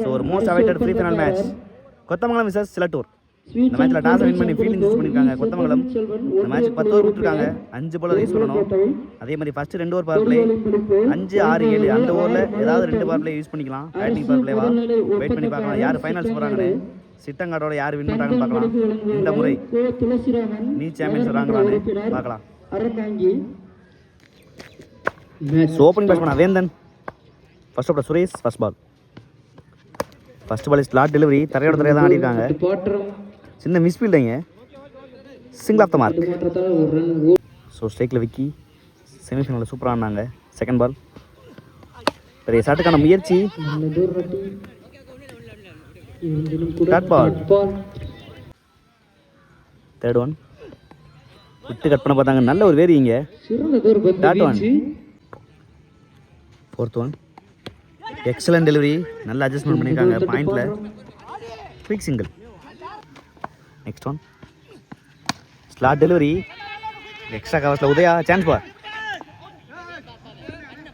So ஒரு most awaited pre final match Kothamangalam versus Silattur. இந்த மேட்ச்சில் டாஸ் வின் பண்ணி ஃபீல்டிங் யூஸ் பண்ணியிருக்காங்க கொத்தமங்கலம். இந்த மேட்ச்சுக்கு 10 ஓவர் கொடுத்துருக்காங்க, 5 bowler யூஸ் பண்ணணும். அதே மாதிரி ஃபஸ்ட்டு 2 ஓவர் பவர் பிளே, 5, 6, 7 அந்த ஓவரில் ஏதாவது 2 பவர் பிளே யூஸ் பண்ணிக்கலாம். பேட்டிங் பவர் பிளேவா வெயிட் பண்ணி பார்க்கலாம் யார் ஃபைனல்ஸ் போகிறாங்கன்னு, சிட்டங்காடோட யார் வின் பண்ணுறாங்கன்னு பார்க்கலாம். இந்த முறை நீ சாம்பியன்ஸ் வராங்களான்னு பார்க்கலாம். ஸோ ஓப்பனிங் பேட்ஸ் பண்ண Vendhan, first over Suresh, first ball slot delivery, தரையோட தரையாக தான் ஆடிருக்காங்க. சின்ன மிஸ்ஃபீல்டிங்க, single off the mark. So ஸ்ட்ரைக்கில் விக்கி செமிஃபைனலில் சூப்பராக ஆனாங்க. செகண்ட் பால் பெரிய ஷாட்டுக்கான முயற்சி, டாட் பால். தேர்ட் ஒன் விட்டு கட் பண்ண பார்த்தாங்க, நல்ல ஒரு வேரிங்க. Dot one. Fourth one excellent delivery, நல்ல அட்ஜஸ்ட்மெண்ட் பண்ணியிருக்காங்க பாயிண்டில், quick single. Next one slot delivery, extra கவர்ஸில் உதயா, சான்ஸ் பார்,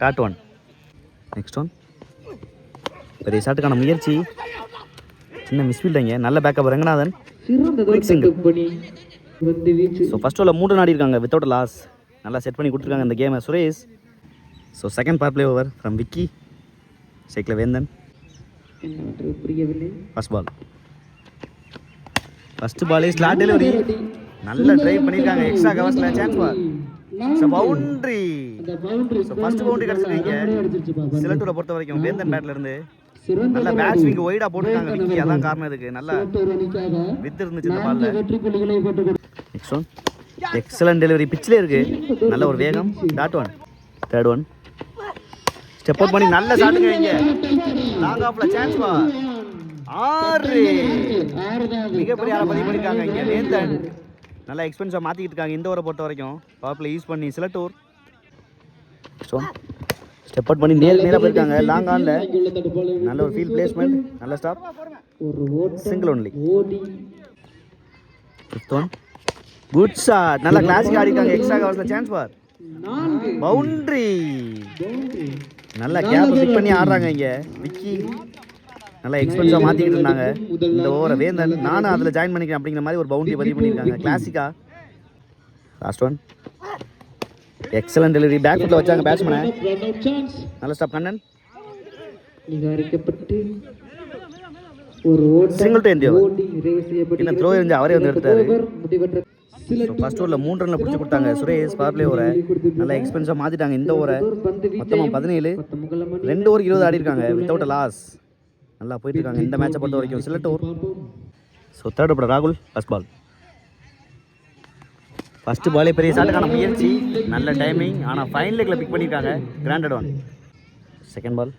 டாட் ஒன். நெக்ஸ்ட் ஒன் பெரிய ஷாட்டுக்கான முயற்சி, சின்ன மிஸ்ஃபீல்டிங்க, நல்ல backup Ranganathan, quick single. So first ஓவரில் 3 ஆடி இருக்காங்க வித்தவுட் லாஸ், நல்லா செட் பண்ணி கொடுத்துருக்காங்க இந்த கேமை Suresh. So second power play over from Vicky, cycle Vendhan, first ball. First பாலே ஸ்லாட் டெலிவரி, நல்ல ட்ரைவ் பண்ணியிருக்காங்க, எக்ஸ்ட்ரா கவர்ஸில் chance ball, boundary. So first boundary கிடச்சிருக்கீங்க சிலட்டூரை பொறுத்த வரைக்கும். வேந்தன் பேட்ல இருந்து நல்ல பேட் ஸ்விங் ஒய்டாக போட்டிருக்காங்க விக்கி, அதான் காரணம் இதுக்கு. நல்லா வித்து இருந்துச்சு இந்த பாலில். நெக்ஸ்ட் ஒன் எக்ஸலன்ட் டெலிவரி, பிச்சிலே இருக்கு, நல்ல ஒரு வேகம், dot one. Third one step out பண்ணி நல்ல ஷாட்டுங்க, இங்கே லாங் ஆஃப்ல சான்ஸ் பால், 6. மிகப்பெரிய ஆளை பதிவு பண்ணியிருக்காங்க இங்கே வேந்தன். நல்லா எக்ஸ்பென்ஸாக மாற்றிக்கிட்டு இருக்காங்க இந்த ஓவரை பொறுத்த வரைக்கும். பவர் பிளே யூஸ் பண்ணி சிலட்டூர் ஸ்டெப் அவுட் பண்ணி நேராக போயிருக்காங்க லாங் ஆனில், நல்ல ஒரு ஃபீல்ட் பிளேஸ்மெண்ட், நல்ல stop, single only. Fifth one good shot, நல்லா கிளாசிக் ஆடிருக்காங்க, எக்ஸ்ட்ரா கவர்ஸில் சான்ஸ் பார், பவுண்டரி. நல்லா கேப் பிக் பண்ணி ஆடுறாங்க இங்கே விக்கி, நல்லா எக்ஸ்பென்ஸாக மாற்றிக்கிட்டு இருந்தாங்க இந்த ஓவரை வேந்தன். நானும் அதில் ஜாயின் பண்ணிக்கிறேன் அப்படிங்கிற மாதிரி ஒரு பவுண்டரி பதிவு பண்ணியிருக்காங்க கிளாசிக்கா. Last one excellent delivery, back ஃபுட்டில் வச்சாங்க பேட்ஸ்மேனை, நல்ல stop Kannan, single to end over. இன்னும் த்ரோ எறிஞ்சு அவரே வந்து எடுத்தாரு. ஃபர்ஸ்ட் ஓவரில் 3 ரன்ல பிடிச்சி கொடுத்தாங்க சுரேஷ் பவர் பிளே ஓவரை, நல்லா எக்ஸ்பென்ஸாக மாற்றிட்டாங்க இந்த ஓவரை. மொத்தமாக 17, 2 ஓவர் 20 ஆடி இருக்காங்க வித்தவுட் லாஸ், நல்லா போயிட்டு இருக்காங்க இந்த மேட்சை பொறுத்த வரைக்கும் சிலட்டூர். ஸோ தேர்ட் ஓவர் ராகுல், ஃபர்ஸ்ட் பால். ஃபர்ஸ்ட் பாலே பெரிய ஷாட்டுக்கான முயற்சி, நல்ல டைமிங், ஆனால் ஃபைன் லெக்கில் பிக் பண்ணியிருக்காங்க, granted one. Second ball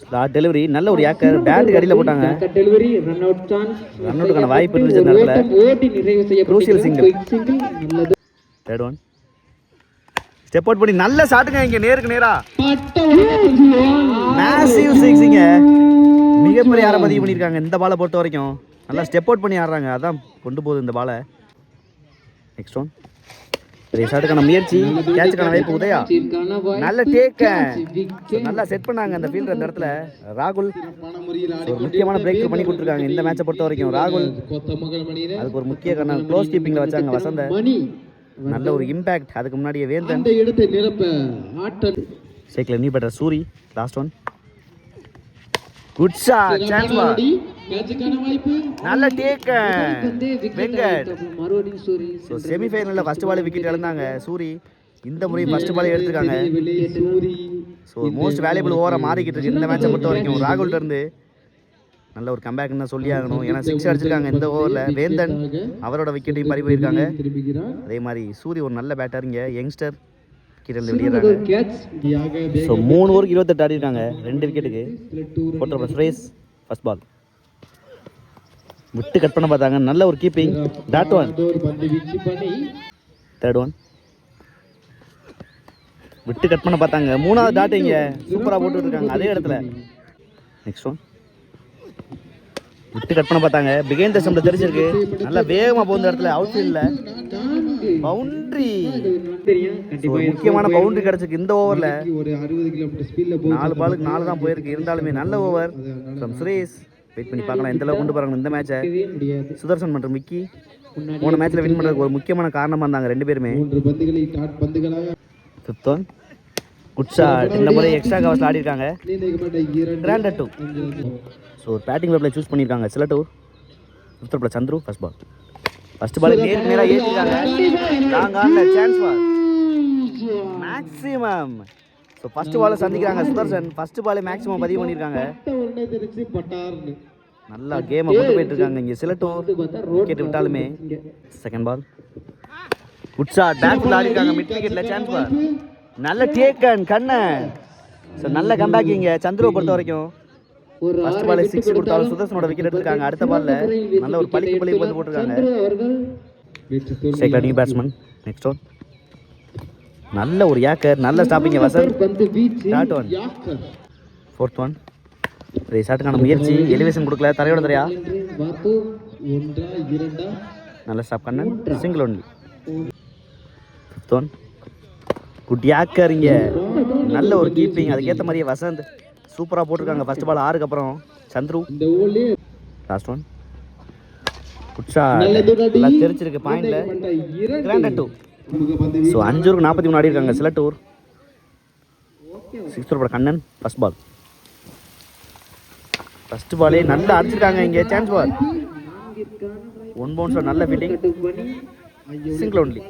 slot delivery, நல்ல ஒரு ஏக்கர், பேட் அடியில் போட்டாங்க, ரன் அவுட்டுக்கான வாய்ப்பு இருந்துச்சு அந்த இடத்துல, crucial single. Third one step out பண்ணி நல்ல ஷாட்டுங்க இங்கே நேருக்கு நேரா, மேசிவ் சிக்ஸிங்க, மிகப்பெரிய யாரை பதிவு பண்ணியிருக்காங்க இந்த பாலை பொறுத்த வரைக்கும். நல்லா ஸ்டெப் அவுட் பண்ணி ஆடுறாங்க, அதான் கொண்டு போகுது இந்த பாலை. நெக்ஸ்ட் ஒன் பெரிய ஷாட்டுக்கான முயற்சி, கேட்சுக்கான வாய்ப்பு உதயா, நல்ல டேக்க, நல்லா செட் பண்ணாங்க அந்த ஃபீல்டர் அந்த இடத்துல. ராகுல் ஒரு முக்கியமான பிரேக் பண்ணி கொடுத்துருக்காங்க இந்த மேட்சை பொறுத்த வரைக்கும். ராகுல் அதுக்கு ஒரு முக்கிய காரணம் க்ளோஸ் கீப்பிங்கில் வச்சாங்க வசந்த, நல்ல ஒரு இம்பாக்ட். அதுக்கு முன்னாடியே வேந்தன் சைக்கிள் நீ பெற்ற Suri. Last one good shot, chance ball, நல்ல டேக் வெங்கட். ஸோ செமிஃபைனலில் ஃபர்ஸ்ட் பால் விக்கெட் இழந்தாங்க சூரி, இந்த முறை ஃபர்ஸ்ட் பால் எடுத்திருக்காங்க. ஸோ மோஸ்ட் வேல்யூபிள் ஓவராக மாறிக்கிட்டு இருக்கு இந்த மேட்சை பொறுத்த வரைக்கும். ராகுல்கிட்ட இருந்து நல்ல ஒரு கம்பேக்னு தான் சொல்லி ஆகணும், ஏன்னா 6 அடிச்சிருக்காங்க இந்த ஓவரில். வேந்தன் அவரோட விக்கெட்டையும் பறி போயிருக்காங்க. அதே மாதிரி சூரி ஒரு நல்ல பேட்டர், இங்கே யங்ஸ்டர் கீழே வெளியேறாங்க. ஸோ 3 ஓவருக்கு 28 ஆடி இருக்காங்க 2 விக்கெட்டுக்கு. போட்ட சுரேஷ் ஃபர்ஸ்ட் பால் விட்டு கட் பண்ண பார்த்தாங்க, நல்ல ஒரு keeping, dot one. Third one விட்டு கட் பண்ண பார்த்தாங்க, 3வது டாட் இங்கே சூப்பராக போட்டு இருக்காங்க அதே இடத்துல. நெக்ஸ்ட் ஒன் விட்டு கட் பண்ண பார்த்தாங்க, பிகைண்ட் த ஸ்டம்ப்ல தெரிஞ்சிருக்கு, நல்லா வேகமாக போகிற இடத்துல அவுட் ஃபீல்டில் பவுண்டரி. பவுண்டரி. முக்கியமான பவுண்டரி கிடைச்சிருக்கு இந்த ஓவரில். ஒரு 60 கிலோமீட்டர் ஸ்பீட்ல 4 பாலுக்கு 4 தான் போயிருக்கு. இருந்தாலுமே நல்ல ஓவர் ஃப்ரம் சுரேஷ். வெயிட் பண்ணி பார்க்கலாம் எந்த அளவுக்கு கொண்டு போகிறாங்க இந்த மேட்சை. சுதர்சன் மற்றும் விக்கி போன மேட்ச்சில் வின் பண்ணுறதுக்கு ஒரு முக்கியமான காரணமாக இருந்தாங்க ரெண்டு பேருமே. 3 பந்துகளை டாட் பந்துகளாக ஃபிஃப்த் ஒன் குட் ஷாட். இந்த முறை எக்ஸ்ட்ரா கவர்ஸில் ஆடி இருக்காங்க. கிராண்ட் 2. ஸோ ஒரு பேட்டிங் வேப்பில் சூஸ் பண்ணியிருக்காங்க Silattur. Fifth plus Chandru first ball. First ball நேராக ஏற்றிருக்காங்க. லாங் ஆனில் chance ball maximum. So first பாலை சந்திக்கிறாங்க சுதர்சன். ஃபர்ஸ்ட் பாலே மேக்ஸிமம் பதிவு பண்ணியிருக்காங்க. நல்லா கேமை கொண்டு போயிட்டு இருக்காங்க இங்கே சிலட்டூர். விக்கெட் விட்டாலுமே second ball good shot. Back ஆடி இருக்காங்க மிட் விக்கெட்டில் சான்ஸ் பால். நல்ல டேக்கன் கண்ணன். ஸோ நல்ல கம்பேக் இங்கே சந்துருவை பொறுத்த வரைக்கும். ஃபர்ஸ்ட் பால் 6 கொடுத்தாலும் சுதர்சனோட விக்கெட் எடுத்திருக்காங்க. அடுத்த பால்ல நல்ல ஒரு பழிக்கு வந்து போட்டிருக்காங்க. நியூ பேட்ஸ்மேன் நெக்ஸ்ட் ஒன் நல்ல ஒரு யாக்கர். நல்ல ஸ்டாப்பிங்க Vasanth. Dot one. Fourth one ஷாட்டுக்கான முயற்சி. எலிவேஷன் கொடுக்கல தரையோட தரையா. நல்ல stop Kannan. Single only. Fifth one good yorker. இங்கே நல்ல ஒரு கீப்பிங். அதுக்கேற்ற மாதிரியே வசந்த் சூப்பராக போட்டிருக்காங்க. ஃபர்ஸ்ட் பால் 6க்கு அப்புறம் Chandru. Last one good shot. எல்லாம் தெரிச்சிருக்கு பாயிண்ட்ல. கிராண்ட் 2. ஸோ 5 ஓவருக்கு 43 ஆடி இருக்காங்க Silattur. 6th over Kannan first ball. First பாலே நல்லா அடிச்சிருக்காங்க இங்கே சான்ஸ் பால். 1 பவுன்ஸில் நல்ல fielding. Single only.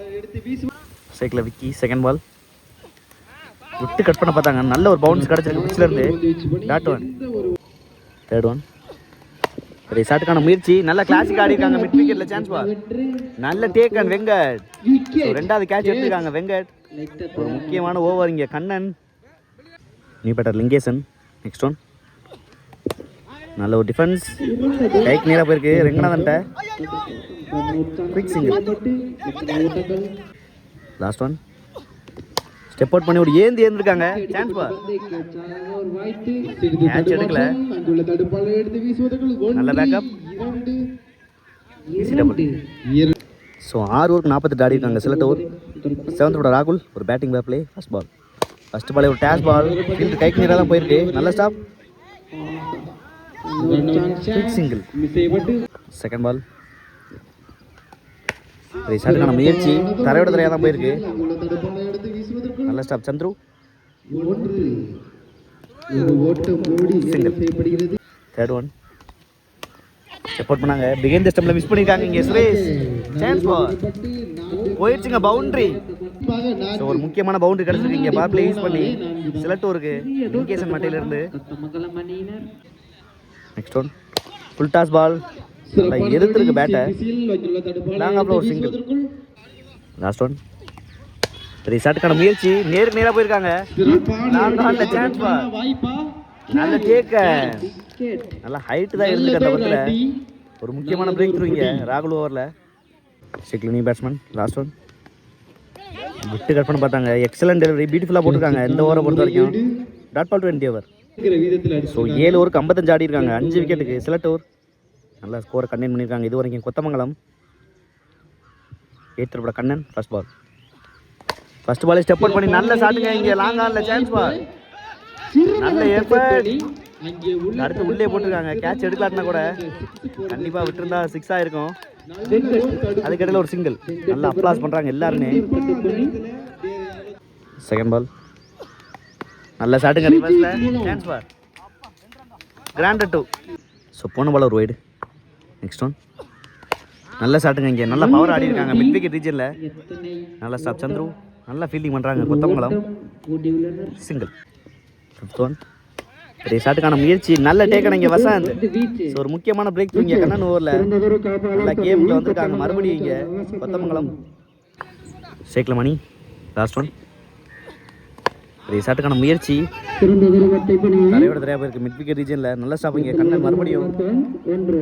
Cycle Vicky second ball விட்டு கட் பண்ண பார்த்தாங்க. நல்ல ஒரு பவுன்ஸ் கிடச்சிருக்கு பிச்சில் இருந்து. Dot one. தேர்ட் ஒன் ஷாட்டுக்கான முயற்சி. நல்ல கிளாசிக் ஆடி இருக்காங்க மிட் விக்கெட்ல சான்ஸ் பால். நல்ல டேக்கன் வெங்கட். ரெண்டாவது கேட்ச் எடுத்திருக்காங்க வெங்கட். ஒரு முக்கியமான ஓவர் இங்கே Kannan. New batter Lingesan next one நல்ல ஒரு டிஃபென்ஸ். கைக்கு நேராக போயிருக்கு ரெங்கநாதன்ட்ட. Quick single. Last one step out பண்ணி ஒரு ஏந்திருக்காங்க சான்ஸ் பால். கேட்ச் எடுக்கல. நல்ல பேக்கப். ஸோ 6 ஓவருக்கு 48 ஆடி இருக்காங்க சிலட்டூர். 7th ஓவர் ராகுல் ஒரு batting play first ball. First ball ஒரு டேஷ் பால். ஃபீல்டு கைக்கு நேராக தான் போயிருக்கு. நல்ல ஸ்டாப். சிங்கிள். செகண்ட் பால் ஷாட்டுக்கான முயற்சி. தரையோட தரையாக தான் போயிருக்கு. நல்ல stop Chandru. Single. Third one support பண்ணாங்க. பிகைன் தி ஸ்டம்ப்ல மிஸ் பண்ணிருக்காங்க இங்கே சுரேஷ். சான்ஸ் பால் போயிடுச்சுங்க பவுண்டரி. ஸோ ஒரு முக்கியமான பவுண்டரி கிடச்சிருக்கு இங்கே பவர் பிளே யூஸ் பண்ணி சிலட்டூருக்கு லிங்கேசன் மட்டையிலிருந்து. Next one full toss ball. எதிர்த்துருக்கு பேட்டை. லாங் ஆஃப்ல ஒரு சிங்கிள். லாஸ்ட் ஒன் ஷாட்டுக்கான முயற்சி. நேருக்கு நேராக போயிருக்காங்க. Chance ball. நல்ல டேக்கன். நல்லா ஹைட்டு தான் இருந்துருக்கு அந்த பக்கத்தில். ஒரு முக்கியமான பிரேக் த்ரூ இங்கே ராகுல் ஓவரில். சிக்லி நியூ பேட்ஸ்மேன் லாஸ்ட் ஒன் விட்டு கட் பண்ண பார்த்தாங்க. Excellent delivery. பியூட்டிஃபுல்லாக போட்டிருக்காங்க இந்த ஓவரை பொறுத்த வரைக்கும். Dot ball 20 over. ஸோ 7 ஓவருக்கு 55 ஆடி இருக்காங்க 5 விக்கெட்டுக்கு சிலட்டூர். நல்லா ஸ்கோரை கண்டெயின் பண்ணியிருக்காங்க இது வரைக்கும். Kothamangalam 8th over Kannan first ball. First பாலே ஸ்டெப் அவுட் பண்ணி நல்ல ஷாட்டுங்க இங்கே லாங் ஆன்ல சான்ஸ் பால். நல்ல எஃபர்ட். அடுத்து உள்ளே போட்டிருக்காங்க. கேட்ச் எடுக்கலாட்டினா கூட கண்டிப்பாக விட்டுருந்தா 6 ஆயிருக்கும். அதுக்கிடையில் ஒரு சிங்கிள். நல்லா அப்ளாஸ் பண்ணுறாங்க எல்லாருமே. செகண்ட் பால் நல்ல ஷாட்டுங்க ரிவர்ஸில் சான்ஸ் பால். கிராண்ட் 2. ஸோ போன பால் ஒரு வைடு. நெக்ஸ்ட் ஒன் நல்ல ஷாட்டுங்க இங்கே. நல்ல பவர் ஆடி இருக்காங்க மிட் விக்கெட் ரீஜனில். நல்ல ஸ்டாப் சந்துரு. நல்லா ஃபீல்டிங் பண்ணுறாங்க கொத்தமங்கலம். சிங்கிள். 5th ஒன் ஷாட்டுக்கான முயற்சி. நல்ல டேக்கன் இங்கே வசந்த். ஸோ ஒரு முக்கியமான பிரேக் த்ரூ இங்கே கண்ணன் ஓவரில். நல்லா கேமுக்கு வந்திருக்காங்க மறுபடியும் இங்கே கொத்தமங்கலம். ஷேக்கில் மணி லாஸ்ட் ஒன் ஷாட்டுக்கான முயற்சி. தரையோட தரையாக போயிருக்கு மிட் விக்கெட் ரீஜனில். நல்ல ஸ்டாப் இங்கே கண்ணன் மறுபடியும்.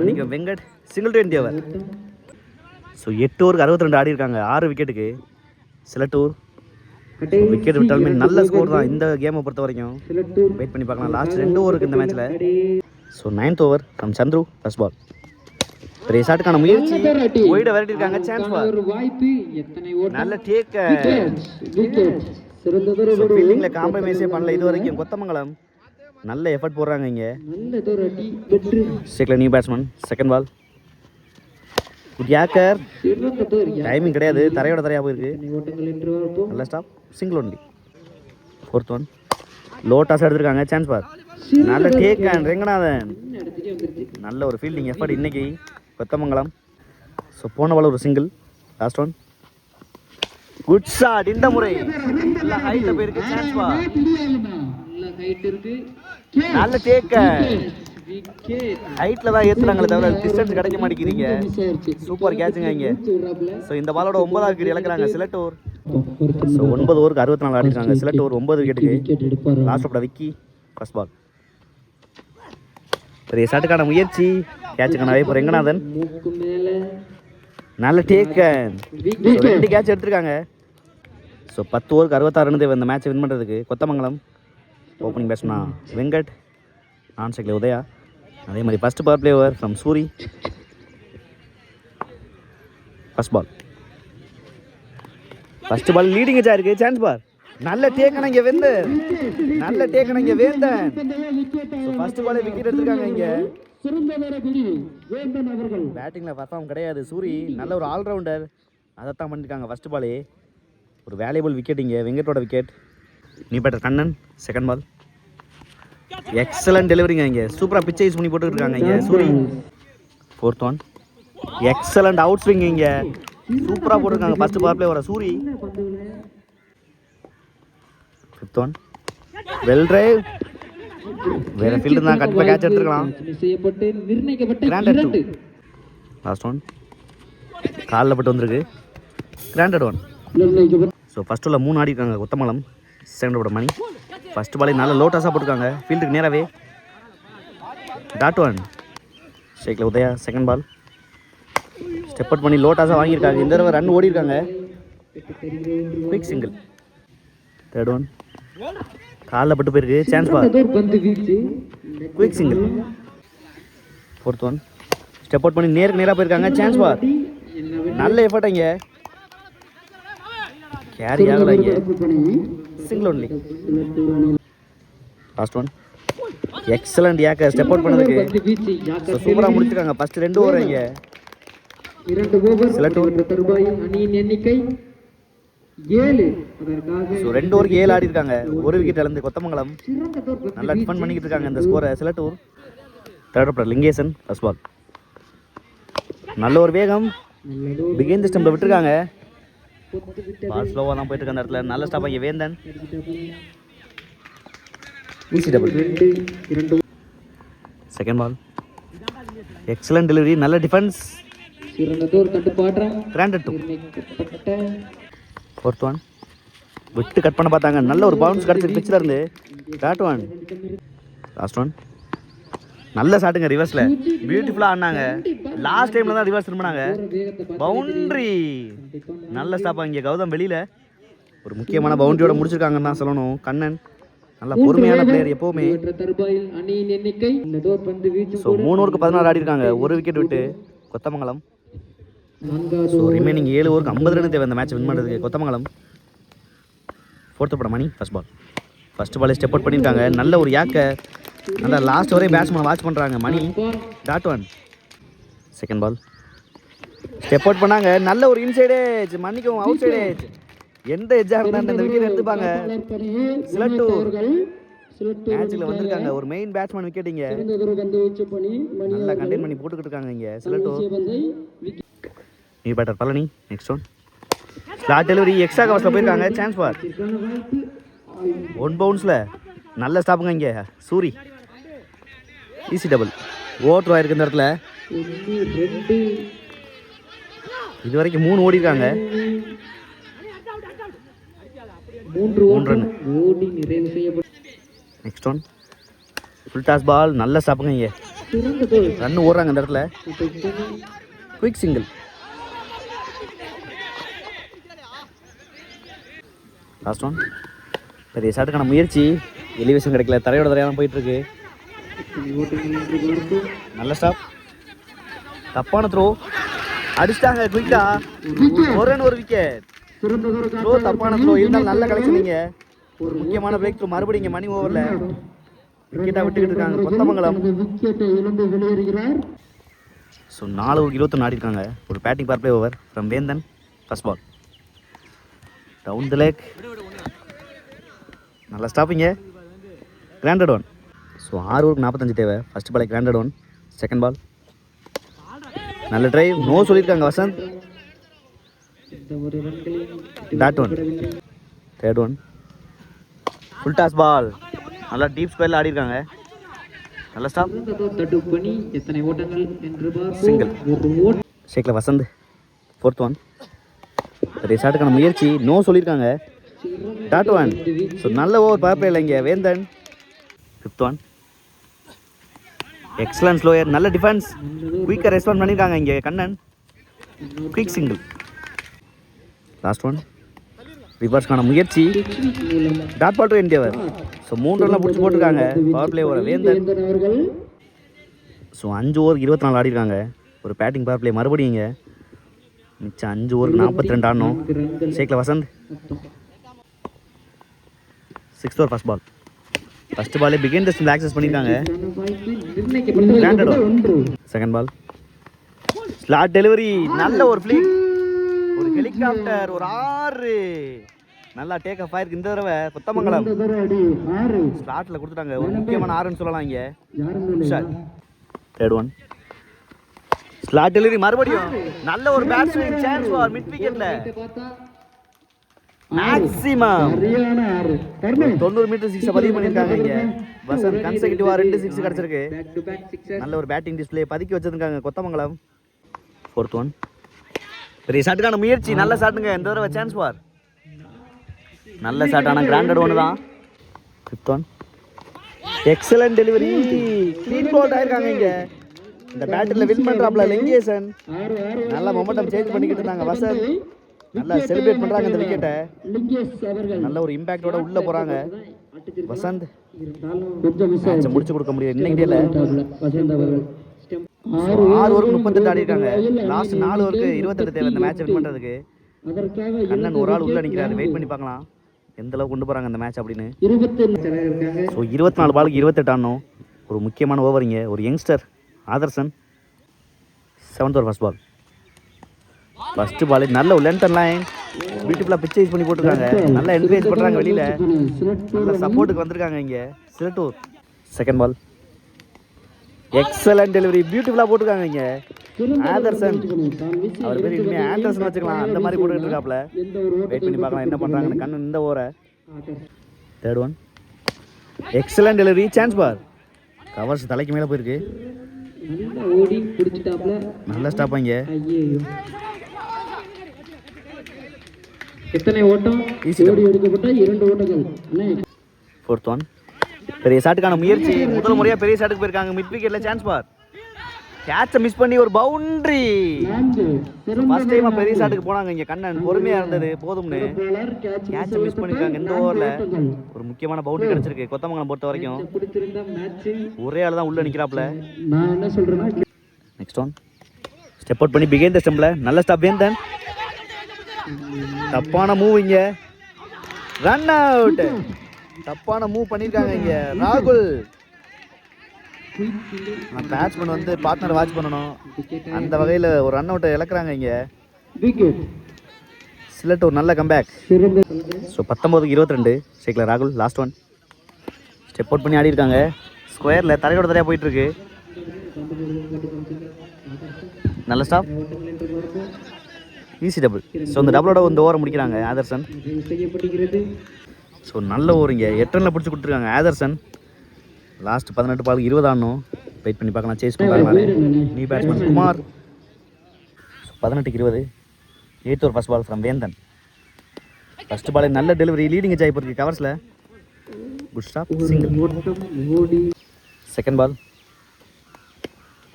அன்றைக்கி வெங்கட் சிங்கிள் 20 ஓவர். ஸோ 8 ஓவருக்கு 62 ஆடி இருக்காங்க 6 விக்கெட்டுக்கு சிலட்டூர். விக்கெட் விட்டாலுமே நல்ல ஸ்கோர் தான் இந்த கேமை பொறுத்த வரைக்கும். வெயிட் பண்ணி பார்க்கலாம் லாஸ்ட் 2 ஓவருக்கு இந்த மேட்ச்சில். So 9th over from Chandru first ball. பெரிய ஷாட்டுக்கான முயற்சி ஒயிட விரட்டிருக்காங்க. சான்ஸ் பார். ஒரு வாய்ப்பு. எத்தனை ஓட்டம். நல்ல டேக். விக்கெட். சிறந்ததொரு ஃபீல்டிங்ல காம்ப்ரமைஸே பண்ணல இது வரைக்கும் கொத்தமங்கலம். நல்ல எஃபர்ட் போடுறாங்க இங்க. நல்லதொரு அடி வெற்றி. ஸ்ட்ரைக்ல new batsman. Second ball. Good yorker. சிறந்ததொரு டைமிங் கிடையாது, தரையோட தரையா போயிருக்கு. ஓட்டங்கள் என்று பார்ப்போம். நல்ல stop. Single only. Fourth one. Low toss எடுத்திருக்காங்க. சான்ஸ் பார். நல்ல டேக் அண்ட் ரெங்கநாதன். நல்ல ஒரு ஃபீல்டிங் எஃபர்ட் இன்னைக்கு கொத்தமங்கலம். ஸோ போன பால் ஒரு single. Last one. Good shot இந்த முறை. நல்ல ஹைட்ல போயிருக்கு. சான்ஸ் பார். நல்ல ஹைட் இருக்கு. நல்ல டேக். விக்கெட். ஹைட்ல தான் ஏத்துறாங்களே தவிர டிஸ்டன்ஸ் கிடைக்க மாட்டேங்கிறீங்க. சூப்பர் கேட்சுங்க இங்க. ஸோ இந்த பாலோட 9வது விக்கெட் இழக்கிறாங்க சிலட்டூர். ஸோ 9 ஓவருக்கு 64 ஆடிருக்காங்க சிலட்டூர் 9 விக்கெட்டுக்கு. லாஸ்ட் ஓவரோட விக்கி ஃபர்ஸ்ட் பால். பெரிய ஷாட்டுக்கான முயற்சி. கேட்சுக்கான வாய்ப்பு ரெங்கநாதன். மூக்கு மேல. நல்ல டேக்கன். 2 கேட்ச் எடுத்திருக்காங்க. ஸோ 10 ஓவருக்கு 66 ரன் தேவை இந்த மேட்சை வின் பண்ணுறதுக்கு. கொத்தமங்கலம் ஓப்பனிங் பேட்ஸ்மேன் வெங்கட், நான் ஸ்ட்ரைக்கில் உதயா. அதே மாதிரி first power play over from Suri. First ball. First ball leading எச்சா இருக்கு. சான்ஸ் பார். நல்ல டேக்கன் இங்கே வேந்தன். நல்ல டேக்கன் இங்கே வேந்தன். ஃபர்ஸ்ட் பாலே விக்கெட் எடுத்திருக்காங்க இங்கே. பேட்டிங்கில் பர்ஃபார்ம் கிடையாது சூரி. நல்ல ஒரு ஆல்ரவுண்டர். அதைத்தான் பண்ணியிருக்காங்க ஃபர்ஸ்ட் பாலே. ஒரு வேல்யூபிள் விக்கெட் இங்கே வெங்கட்டோட விக்கெட். New batter Kannan. Second ball. Excellent டெலிவரிங்க இங்கே. சூப்பராக பிச்சை யூஸ் பண்ணி போட்டுருக்காங்க இங்கே Suri. Fourth one. Excellent out swing இங்கே. சூப்பராக போட்டிருக்காங்க ஃபர்ஸ்ட் பவர் பிளே வர Suri. Fifth one. Well drive. வேற ஃபீல்டு தான் கண்டிப்பாக கேட்ச் எடுத்துருக்கலாம். செய்யப்பட்டு நிர்ணயிக்கப்பட்ட கிராண்டட் 2. Last one. காலில் பட்டு வந்திருக்கு. கிராண்டட் 1. ஸோ ஃபர்ஸ்ட் உள்ள 3 ஆடிருக்காங்க கொத்தமங்கலம். செகண்ட் ஓட மணி. ஃபர்ஸ்ட் பாலே நல்ல லோ டாஸாக போட்டிருக்காங்க ஃபீல்டுக்கு நேராகவே. டாட் 1. ஸ்ட்ரைக்கில் Udhaya. Second ball. Step out பண்ணி லோ டாஸாக வாங்கியிருக்காங்க. இந்த தடவை ரன் ஓடி இருக்காங்க. Quick single. Third one. காலில் பட்டு போயிருக்கு. சான்ஸ் பார். Quick single. Fourth one. Step out பண்ணி நேராக போயிருக்காங்க. சான்ஸ் பார். நல்ல எஃபர்ட் இங்கே. கேரி ஆகலை இங்கே. Single only. Last one. Excellent yorker step out பண்ணதுக்கு. சூப்பராக முடிச்சிருக்காங்க ஃபர்ஸ்ட் 2 ஓவர் இங்கே. 2 ஓவர் சிலட்டூர் அணியின் எண்ணிக்கை 7. ஸோ 2 ஓவருக்கு 7 ஆடி இருக்காங்க. ஒரு விக்கெட் இழந்து கொத்தமங்கலம் நல்லா டிஃபன் பண்ணிக்கிட்டு இருக்காங்க இந்த ஸ்கோரை Silattur. Third over Lingesan first ball. நல்ல ஒரு வேகம். பிகின் ஸ்டம்பில் விட்டுருக்காங்க. பால் ஸ்லோவாக தான் போயிட்டு இருக்க அந்த இடத்துல. நல்ல ஸ்டாப் இங்கே Vendhan. Easy double. Second ball. Excellent delivery. நல்ல டிஃபென்ஸ். கிராண்டட் 2. Fourth one. விட்டு கட் பண்ண பார்த்தாங்க. நல்ல ஒரு பவுன்ஸ் கிடச்சி பிச்சில் இருந்து. டாட் 1. Last one. நல்ல ஷாட்டுங்க ரிவர்ஸில். பியூட்டிஃபுல்லாக ஆடினாங்க. லாஸ்ட் டைமில் தான் ரிவர்ஸ் திரும்பினாங்க. பவுண்ட்ரி. நல்ல ஸ்டாப்பாக இங்கே கௌதம் வெளியில் ஒரு முக்கியமான பவுண்டரியோட முடிச்சிருக்காங்கன்னு தான் சொல்லணும். கண்ணன் நல்ல பொறுமையான பிளேயர் எப்போவுமே. ஸோ 3 ஓவருக்கு 16 ஆடி இருக்காங்க. ஒரு விக்கெட் விட்டு கொத்தமங்கலம். ஸோ ரிமைனிங் 7 ஓவருக்கு 50 ரன் தேவை இந்த மேட்ச் வின் பண்ணுறதுக்கு கொத்தமங்கலம். ஃபோர்த்து படம் மணி. First ball. ஃபர்ஸ்ட் பாலே ஸ்டெப் அவுட் பண்ணியிருக்காங்க. நல்ல ஒரு யாக்கர். நல்லா லாஸ்ட் வரை பேட்ஸ்மேன் வாட்ச் பண்ணுறாங்க Mani. Dot 1. Second ball. Step out பண்ணாங்க. நல்ல ஒரு இன்சைட் ஏஜ். மன்னிக்கவும் அவுட் சைட் ஏஜ். எந்த எஜ்ஜாக இருந்தால் இந்த விக்கெட் எடுத்துப்பாங்க சிலட்டூர். மேட்சில் வந்திருக்காங்க ஒரு மெயின் பேட்ஸ்மேன் விக்கெட் இங்கே. நல்லா கண்டெயின் பண்ணி போட்டுக்கிட்டு இருக்காங்க இங்கே Silattur. New batter Palani. Next one. Slot delivery. Extra கவர்ஸில் போயிருக்காங்க. சான்ஸ் பார். 1 பவுன்ஸில் நல்ல ஸ்டாப்புங்க இங்கே சூரி. Easy double. ஓவர் ஆயிருக்கு இந்த இடத்துல. இது வரைக்கும் 3 ஓடி இருக்காங்க. 3 run. Next one. Full toss ball. நல்ல ஸ்டாப்புங்க இங்கே. ரன் ஓடுறாங்க இந்த இடத்துல. Quick single. Last one. பெரிய ஷாட்டுக்கான முயற்சி. எலிவேஷன் கிடைக்கல. தரையோட தரையாக தான் போயிட்டுருக்கு. நல்ல ஸ்டாப். தப்பான த்ரோ அடிச்சிட்டாங்க குயிக்கா. ஒரு விக்கெட். த்ரோ தப்பான த்ரோ இருந்தாலும் நல்ல கலெக்ஷன். நீங்க ஒரு முக்கியமான பிரேக் த்ரூ மறுபடியும் இங்கே மணி ஓவரில் விக்கெட்டாக விட்டுக்கிட்டு இருக்காங்க கொத்தமங்கலம். ஸோ 4 over 21 ஆடிருக்காங்க. ஒரு batting power play over from Vendhan. First ball down the leg. நல்லா ஸ்டாப்பிங்க. Granted one. ஸோ 6 over 45 தேவை. First ball granted one. Second ball நல்ல டிரைவ். நோ சொல்லியிருக்காங்க Vasanth. Dot one. Third one full toss ball. நல்லா deep ஸ்கொயரில் ஆடிருக்காங்க. நல்ல stop. Single. Shakeel Vasanth. Fourth one. ரிசார்ட்டுக்கான முயற்சி. நோ சொல்லியிருக்காங்க. Dot one. ஸோ நல்ல ஓவர் பவர் பிளே இல்லைங்க Vendhan. Fifth one. Excellent slower. நல்ல டிஃபென்ஸ். குயிக்காக ரெஸ்பாண்ட் பண்ணியிருக்காங்க இங்கே Kannan. Quick single. Last one. ரிவர்ஸ்க்கான முயற்சி. Dot ball to end the over. So 3 ரன்லாம் பிடிச்சி போட்டிருக்காங்க power play over Vendhan. So 5 over 24 ஆடிருக்காங்க. ஒரு பேட்டிங் பவர் பிளே மறுபடியும் இங்கே மிச்சம் 5 over 42 ஆடணும். Shakeel Vasanth. 6th over first ball. First பாலே பிகின் டெஸ்ட் ஆக்சஸ் பண்ணியிருக்காங்க. Second ball slot delivery. நல்ல ஒரு ஃபிளிக். ஒரு ஹெலிகாப்டர். ஒரு 6 நல்லா டேக் ஆஃப் ஆயிருக்கு இந்த தடவை கொத்தமங்கலம். ஸ்லாட்டில் கொடுத்துட்டாங்க. ஒரு முக்கியமான 6ன்னு சொல்லலாம் இங்கே. Third one. ஸ்லாட் டெலிவரி மறுபடியும். நல்ல ஒரு bat swing. Chance for mid விக்கெட்ல. மேக்ஸிமம் 90 மீட்டர் 6 பதிவு பண்ணியிருக்காங்க இங்க. வசந்த் கன்செக்யூட்டிவா 2 6 கிடைச்சிருக்கு. நல்ல ஒரு பேட்டிங் டிஸ்பிளே பதுக்கி வச்சிருக்காங்க கொத்தமங்கலம். Fourth one. பெரிய ஷாட்டுக்கான முயற்சி. நல்ல ஷாட்டுங்க இந்த தடவை. Chance for. நல்ல ஷாட் ஆனால் கிராண்டட் ஒன்று தான். Fifth one. Excellent delivery. Clean bowled ஆயிருக்காங்க இங்கே. இந்த பேட்டில் வின் பண்ணுறாப்ல லெங்கேசன். நல்லா மொமெண்டம் சேஞ்ச் பண்ணிக்கிட்டு இருந்தாங்க வசந்த். நல்லா செலிப்ரேட் பண்ணுறாங்க இந்த விக்கெட்டை. நல்ல ஒரு இம்பாக்டோட உள்ளே போகிறாங்க வசந்த். மேட்சை முடிச்சு கொடுக்க முடியும் இன்னைக்கு டேல. 6 over 38 ஆடிருக்காங்க. லாஸ்ட் 4 over 28 தேவை இந்த மேட்சை வின் பண்ணுறதுக்கு. கண்ணன் ஒரு ஆள் உள்ள நிற்கிறாரு. வெயிட் பண்ணி பார்க்கலாம் எந்த அளவுக்கு கொண்டு போகிறாங்க இந்த மேட்ச் அப்படின்னு. ஸோ 24 பாலுக்கு 28 ஆடணும். ஒரு முக்கியமான ஓவரிங்க. ஒரு youngster Adarshan. 7th over first ball. First ball நல்ல ஒரு லென்த் அண்ட் லைன். பியூட்டிஃபுல்லாக பிச்சைஸ் பண்ணி போட்டிருக்காங்க. நல்லா என்கரேஜ் பண்ணுறாங்க வெளியில். நல்ல சப்போர்ட்டுக்கு வந்திருக்காங்க இங்கே Silattur. Second ball excellent delivery. பியூட்டிஃபுல்லாக போட்டிருக்காங்க இங்கே ஆதர்சன். அவர் பேர் இனிமேல் ஆண்டர்சன் வச்சுக்கலாம். அந்த மாதிரி போட்டுக்கிட்டு இருக்காப்புல. வெயிட் பண்ணி பார்க்கலாம் என்ன பண்ணுறாங்கன்னு கண்ணு இந்த ஓவரை. Third one. Excellent delivery. Chance பார். கவர்ஸ் தலைக்கு மேலே போயிருக்கு. நல்ல ஸ்டாப் இங்கே. எத்தனை ஓட்டம்? ஓடி எடுக்கப்பட்ட 2 ஓட்டங்கள். Fourth one. பெரிய ஷாட்டுக்கான முயற்சி. முதல் முறையாக பெரிய ஷாட்டுக்கு போயிருக்காங்க. மிட் விக்கெட்ல சான்ஸ் பார். கேட்சை மிஸ் பண்ணி ஒரு பவுண்டரி. ஃபர்ஸ்ட் டைமா பெரிய ஷாட்டுக்கு போனாங்க இங்க கண்ணன். பொறுமையா இருந்தது போதும்னு. கேட்சை மிஸ் பண்ணிருக்காங்க இந்த ஓவர்ல. ஒரு முக்கியமான பவுண்டரி கிடைச்சிருக்கு கொத்தமங்கலம் பொறுத்த வரைக்கும். ஒரே ஆள் தான் உள்ள நிக்கிறாப்ல. Next one. ஸ்டெப் அவுட் பண்ணி பிகைன் த ஸ்டம்ப்ல. நல்ல ஸ்டாப் வேந்தன். தப்பான மூவ் இங்க. Run out. தப்பான மூவ் பண்ணிருக்காங்க இங்க ராகுல். பேட்ஸ்மேன் வந்து பார்ட்னர் வாட்ச் பண்ணணும். அந்த வகையில் ஒரு ரன் அவுட்டை இழக்கிறாங்க இங்க. சிலட் ஒரு நல்ல கம்பேக். ஸோ 19 22 ஷேக்கில் ராகுல். Last one. ஸ்டெப் அவுட் பண்ணி ஆடி இருக்காங்க. ஸ்கொயரில் தரையோட தரையாக போயிட்டு இருக்கு. நல்ல ஸ்டாப். Easy double. ஸோ இந்த டபுளோட இந்த ஓவரை முடிக்கிறாங்க ஆதர்சன். ஸோ நல்ல ஓவர் இங்கே 8 ரனில் பிடிச்சி கொடுத்துருக்காங்க ஆதர்சன். லாஸ்ட் 18 பாலுக்கு 20 ஆடணும். வெயிட் பண்ணி பார்க்கலாம் சேஸ் பண்ணுறாங்க. New batsman Kumar. 18க்கு 20. 8th over first ball from Vendhan. First ball நல்ல டெலிவரி. லீடிங் எஜ் ஆகி போயிருக்கு கவர்ஸில். Good stop. Single. Second ball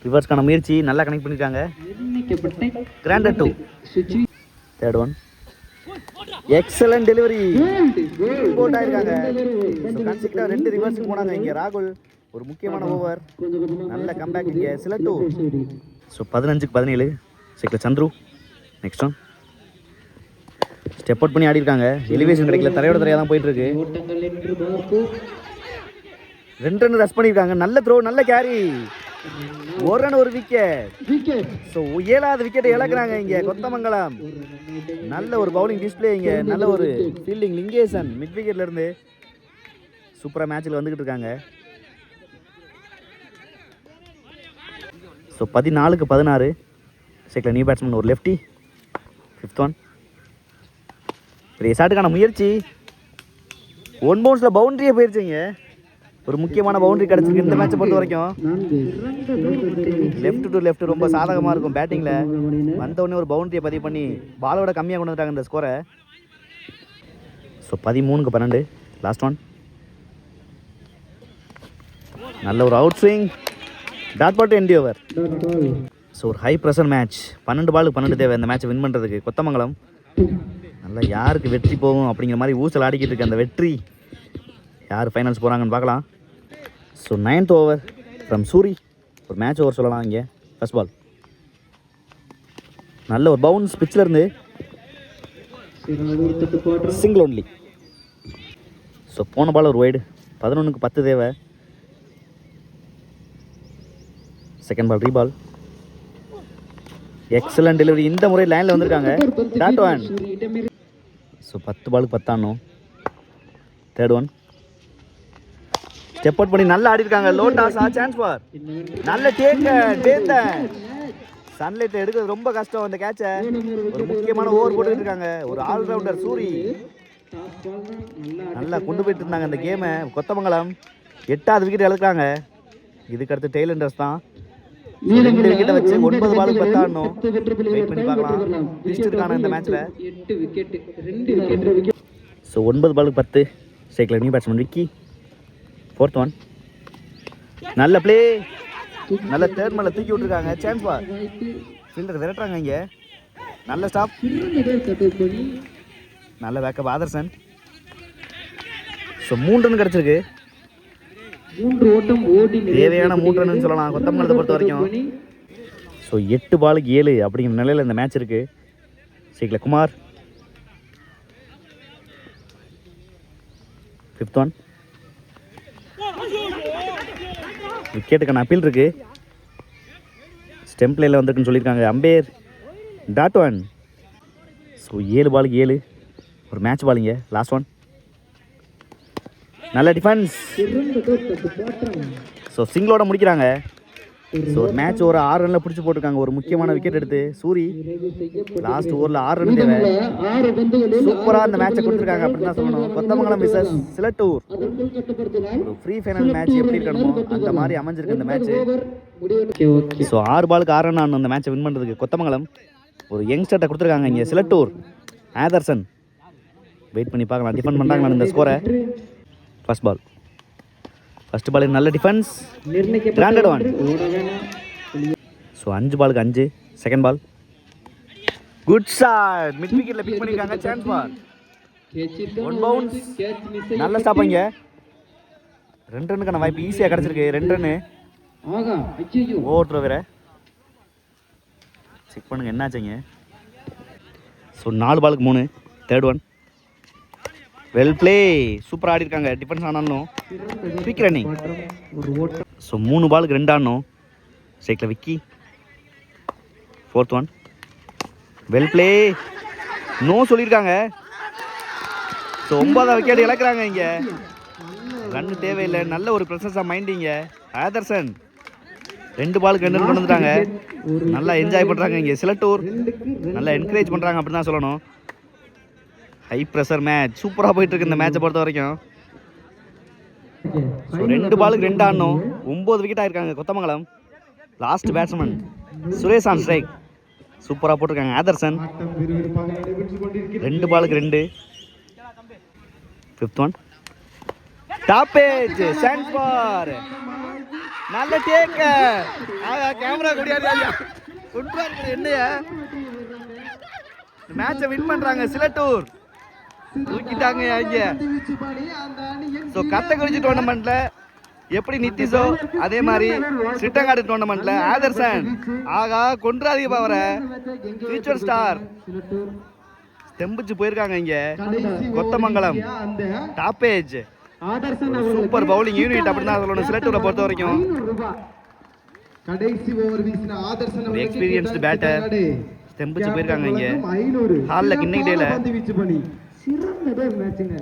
ரிவர்ஸ்க்கான முயற்சி. நல்லா கனெக்ட் பண்ணியிருக்காங்க. Granted 2. Third one. Excellent delivery. Bowled ஆயிருக்காங்க. கன்சிக்டா 2 ரிவர்ஸ்க்கு போனாங்க இங்க ராகுல். ஒரு முக்கியமான ஓவர். நல்ல கம்பேக் இங்க Silattur. So 15-17 cycle Chandru. Next one step out பண்ணி ஆடி இருக்காங்க. எலிவேஷன் கிடைக்கல, தரையோட தரையாக தான் போயிட்டு இருக்கு. 2 ரன் ரஸ் பண்ணியிருக்காங்க. நல்ல த்ரோ, நல்ல கேரி, 1 ரன் 1 விக்கெட். ஸோ 7வது விக்கெட்டை இழக்கிறாங்க இங்கே கொத்தமங்கலம். நல்ல ஒரு பவுலிங் டிஸ்பிளே இங்கே, நல்ல ஒரு ஃபீல்டிங். லிங்கேசன் மிட் விக்கெட்ல இருந்து சூப்பராக மேட்சில் வந்துக்கிட்டு இருக்காங்க. ஸோ 14-16 சைக்கிள் நியூ பேட்ஸ்மேன், ஒரு லெஃப்டி. 5th ஒன் பெரிய ஷாட்டுக்கான முயற்சி, 1 பவுன்ஸில் பவுண்டரியே போயிடுச்சுங்க. ஒரு முக்கியமான பவுண்டரி கிடச்சிருக்கு இந்த மேட்சை பொறுத்த வரைக்கும். லெஃப்ட் டு லெஃப்ட் ரொம்ப சாதகமாக இருக்கும் பேட்டிங்கில். வந்தவுடனே ஒரு பவுண்டரியை பதிவு பண்ணி பாலோட கம்மியாக கொண்டு வந்துட்டாங்க இந்த ஸ்கோரை. So 13-12 last one. நல்ல ஒரு out swing, dot ball to end over. So ஒரு ஹை ப்ரெஷர் மேட்ச், 12 பாலுக்கு 12 தேவை இந்த மேட்சை வின் பண்ணுறதுக்கு. கொத்தமங்கலம் நல்லா யாருக்கு வெற்றி போகும் அப்படிங்கிற மாதிரி ஊசல் ஆடிக்கிட்டு இருக்கு. அந்த வெற்றி யார் ஃபைனல்ஸ் போகிறாங்கன்னு பார்க்கலாம். So 9th over from Suri. ஒரு மேட்ச் ஓவர் சொல்லலாம் இங்கே. ஃபர்ஸ்ட் பால் நல்ல ஒரு பவுன்ஸ் பிச்சில் இருந்து சிங்கிள் ஒன்லி. ஸோ போன பால் ஒரு வைடு, 11-10 தேவை. Second ball ரீபால், excellent delivery. இந்த முறை லைனில் வந்திருக்காங்க. Dot one. ஸோ 10 பாலுக்கு 10 ஆடணும். தேர்ட் ஒன் ஸ்டெப் அவுட் பண்ணி நல்லா ஆடி இருக்காங்க. லோ டாஸ், சான்ஸ் ஃபார் நல்ல டேக். சன்லைட் எடுக்கிறது ரொம்ப கஷ்டம் இந்த கேட்சை. ஒரு முக்கியமான ஓவர் போட்டுக்கிட்டு இருக்காங்க. ஒரு ஆல்ரவுண்டர் சூரி நல்லா கொண்டு போயிட்டு இருந்தாங்க இந்த கேமை. கொத்தமங்கலம் 8வது விக்கெட் இழக்கிறாங்க. இதுக்கடுத்து டெய்லண்டர்ஸ் தான். 2 விக்கெட்டை வச்சு 9 பாலுக்கு 10 ஆடணும். வெயிட் பண்ணி பார்க்கலாம் ட்விஸ்ட் இருக்கான இந்த மேட்ச்ல. ஸோ 9 பாலுக்கு 10 cycle new batsman Vicky. 4th one நல்ல பிளே, நல்ல தேர்ட் மேல தூக்கி விட்டுருக்காங்க. சான்ஸ் பார், ஃபீல்டர் விரட்டுறாங்க இங்கே. நல்ல ஸ்டாப், நல்ல பேக்கப் ஆதர்சன். ஸோ 3 ரன் கிடச்சிருக்கு. தேவையான 3 ரன் சொல்லலாம் கொத்தமங்கலத்தை பொறுத்த வரைக்கும். ஸோ 8 பாலுக்கு 7 அப்படிங்கிற நிலையில் இந்த மேட்ச் இருக்கு. சைக்கிள் குமார். 5th ஒன் விக்கெட்டுக்கான அப்பீல் இருக்கு. ஸ்டெம்ப் லைனில் வந்திருக்குன்னு சொல்லியிருக்காங்க அம்பேர். Dot one. ஸோ 7 பாலுக்கு 7 ஒரு மேட்ச் பாலிங்க. லாஸ்ட் ஒன் நல்ல டிஃபென்ஸ். ஸோ சிங்கிளோட முடிக்கிறாங்க. ஸோ ஒரு மேட்ச் ஒரு 6 ரனில் பிடிச்சி போட்டிருக்காங்க. ஒரு முக்கியமான விக்கெட் எடுத்து சூரி லாஸ்ட் ஓவரில் 6 ரன் தேவை. சூப்பராக இந்த மேட்சை கொடுத்துருக்காங்க அப்படின்னு தான் சொல்லணும். கொத்தமங்கலம் விசஸ் சிலட்டூர். ஒரு ஃப்ரீ ஃபைனல் மேட்ச் எப்படி இருக்கணுமோ அந்த மாதிரி அமைஞ்சிருக்கு இந்த மேட்ச். ஸோ 6 பாலுக்கு 6 ரன் ஆடணும் இந்த மேட்சை வின் பண்ணுறதுக்கு. கொத்தமங்கலம் ஒரு யங்ஸ்டர்ட்டை கொடுத்துருக்காங்க இங்கே. சிலட்டூர் ஆதர்சன். வெயிட் பண்ணி பார்க்கலாம் டிஃபெண்ட் பண்ணுறாங்களா இந்த ஸ்கோரை. ஃபர்ஸ்ட் பால் நல்ல டிஃபென்ஸ், கிராண்டட் ஒன். ஸோ 5 பாலுக்கு 5 second ball. Good shot, mid விக்கெட்ல பிக் பண்ணிருக்காங்க. Chance ball, 1 bounce. நல்ல ஸ்டாப் இங்க. 2 ரன்னுக்கான வாய்ப்பு ஈஸியாக கிடச்சிருக்கு. 2 ரன்னு ஓவர் வேற. செக் பண்ணுங்க என்னாச்சுங்க. ஸோ 4 பாலுக்கு 3 தேர்ட் ஒன். வெல் பிளே, சூப்பராக ஆடி இருக்காங்க. டிஃபென்ஸ் ஆனாலும் குவிக் ரன்னிங். ஸோ 3 பாலுக்கு 2 ஆடணும். Cycle Vicky. 4th one well play, no சொல்லியிருக்காங்க. ஸோ 9வது விக்கெட் இழக்கிறாங்க இங்கே. ரன் தேவையில்லை. நல்ல ஒரு ப்ரெசன்ஸாக மைண்டிங்க. ஆதர்சன் 2 பாலுக்கு 2 ரன் கொண்டு வந்துட்டாங்க. நல்லா என்ஜாய் பண்ணுறாங்க இங்கே. சிலட்டூர் நல்லா என்கரேஜ் பண்ணுறாங்க அப்படின்னு தான் சொல்லணும். ஹை ப்ரெஷர் மேட்ச் சூப்பராக போயிட்டுருக்கு இந்த மேட்சை பொறுத்த வரைக்கும். ஸோ 2 பாலுக்கு 2 ஆடணும். 9 விக்கெட் ஆயிருக்காங்க Kothamangalam. Last batsman Suresh on strike. சூப்பராக போட்டிருக்காங்க ஆதர்சன். 2 பாலுக்கு 2. 5th one tap age chance பார். நல்ல டேக். கேமரா கூடியாது என்னையா மேட்சை வின் பண்ணுறாங்க சிலட்டூர். தூக்கிட்டாங்க இங்கே. ஸோ கத்தக்குறிச்சி டோர்னமெண்ட்டில் எப்படி நித்திஷோ அதே மாதிரி சிட்டங்காடு டோர்னமெண்ட்ல ஆதர்சன் ஆகா கொன்றாதீங்க பாவர ஃபியூச்சர் ஸ்டார் தெம்பிச்சு போயிருக்காங்க இங்க கொத்தமங்கலம் டாப்பேஜ் சூப்பர் பவுலிங் யூனிட் அப்படின்னு தான் சொல்லணும் சிலட்டூரை பொறுத்த வரைக்கும் கடைசி ஓவர் வீசின ஆதர்சன் எக்ஸ்பீரியன்ஸ்டு பேட்டர் தெம்பிச்சு போயிருக்காங்க இங்க ஹால்ல இன்னைக்கு டேல சிறந்த மேட்சுங்க